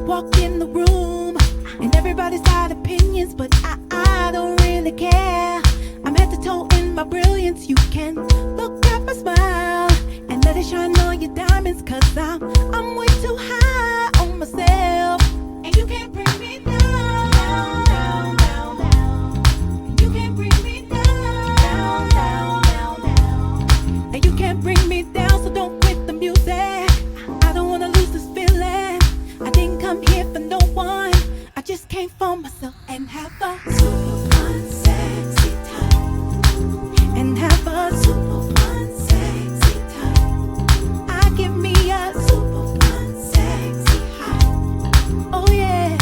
walk in the room and everybody's got opinions, but I don't really care. I'm head to toe in my brilliance. You can look at my smile and let it shine on your diamonds, cause I'm way too high on myself. And you can't bring me down, down, down, down. You can't bring me down, down, down, down, down. And you can't bring me down, so don't quit the music. I don't wanna lose this feeling. I didn't come here for no one. I just came for myself and have a super fun, sexy time. And have a super fun, sexy time. I give me a super fun, sexy high. Oh yeah,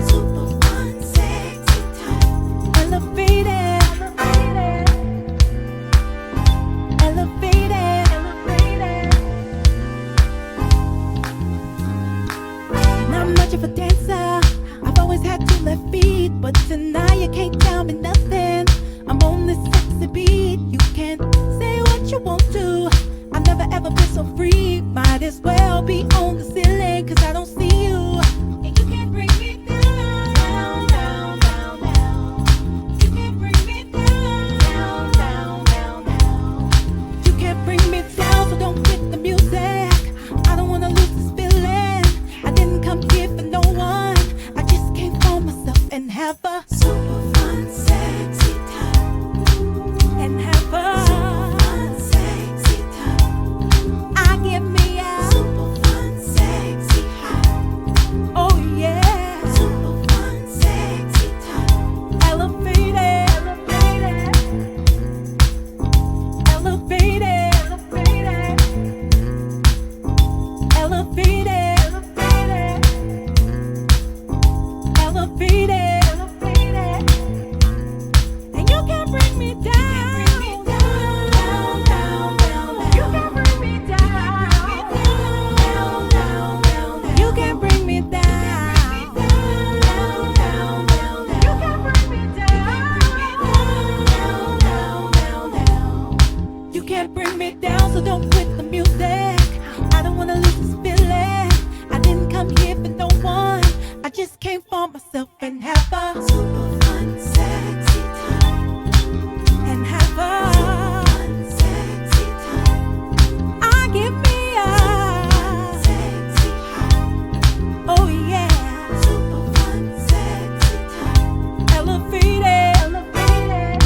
super fun, sexy time. Elevated, elevated, elevated, elevated. Not much of a dancer, I've always had 2 left feet, but tonight you can't tell me nothing. I'm on this sexy beat. You can say what you want to. I've never ever been so free. Might as well be on the ceiling, cause I don't see you. And you can't bring me down, down, down, down, down. You can't bring me down, down, down, down, down. You can't bring me down, so don't quit the music. I don't wanna lose this feeling. I didn't come here for no one. I just came for myself and have a super fun, sexy time. And have a super fun, sexy time. I give me a super fun, sexy high. Oh yeah, super fun, sexy time. Elevated, elevated, elevated, elevated, elevated, elevated, elevated, elevated. And you can't bring me down, down, down, down. You can't bring me down, down, down, down. You can't bring me down, down, down, down. You can't bring me down, down, down, down. You can't bring me down, so don't quit the music. I don't wanna lose this feeling. I didn't come here for no one. I just came for myself and have a super fun, sexy time. And have a super fun, sexy time. I give me a sexy high. Oh yeah, super fun, sexy time. Elevated, elevated,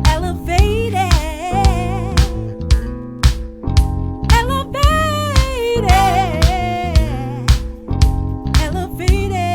elevated, elevated, elevated.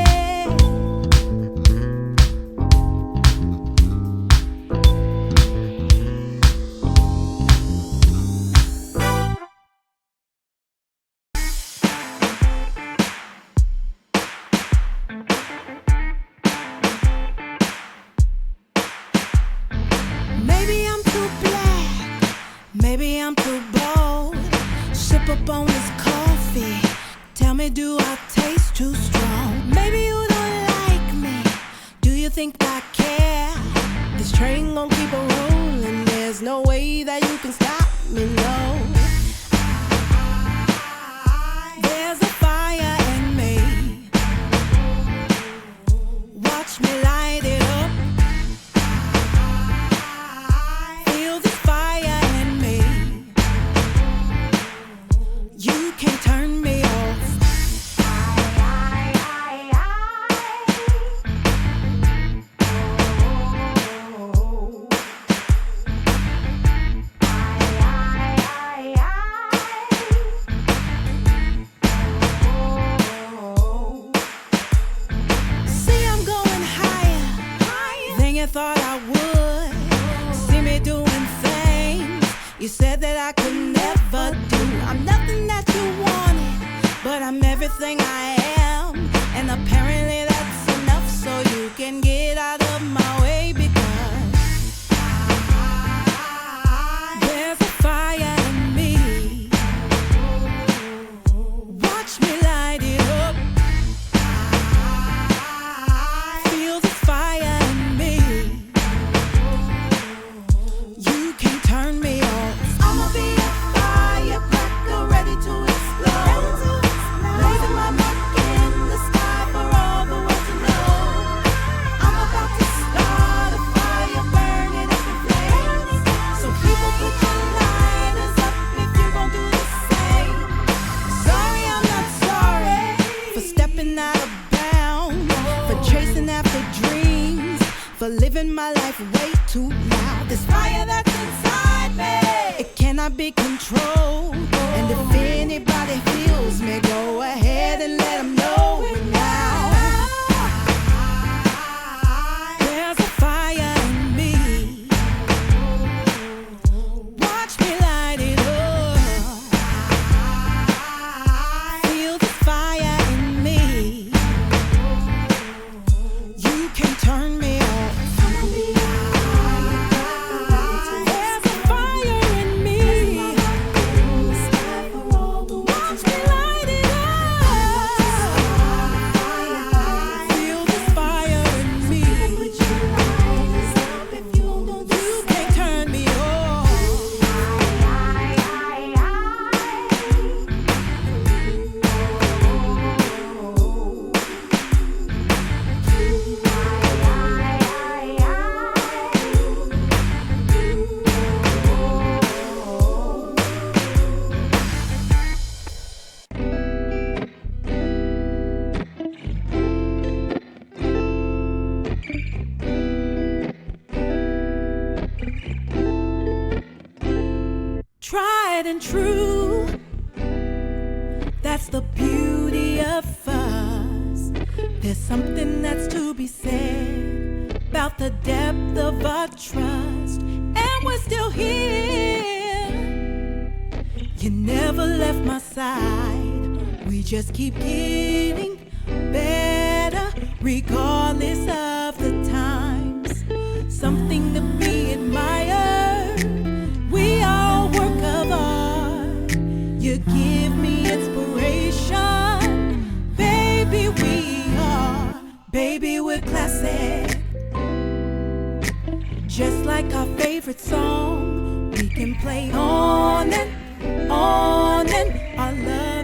Maybe I'm too black, maybe I'm too bold. Sip up on this coffee. Tell me, do I taste too strong? Maybe you don't like me. Do you think I care? This train gon' keep on rolling. There's no way that you can stop me, no. There's a fire in me. Watch me light it up. Feel this fire in me. You can't turn me off. See, I'm going higher than you thought I would. See me doing things you said that I could never do. I'm nothing that you wanted, but I'm everything I am. And apparently that's enough, so you can get out of my way, because there's a fire in me. Watch me light it up. Feel the fire in me. You can't turn me off. I'ma be a firecracker ready to explode. Blazing my for living my life way too loud. This fire that's inside me, it cannot be controlled. And if anybody feels me, go ahead and let them know it now. There's a fire in me. Watch me light it up. Feel this fire in me. You can turn me on. There's a fire in me. Watch me light it up. Feel this fire in me. You can't turn me on. Tried and true, that's the beauty of us. There's something that's to be said about the depth of our trust, and we're still here. You never left my side. We just keep getting better regardless of the times. Something to be admired. We are a work of art. You give me inspiration. Baby, we're classic. Just like our favorite song, we can play on and on, and our love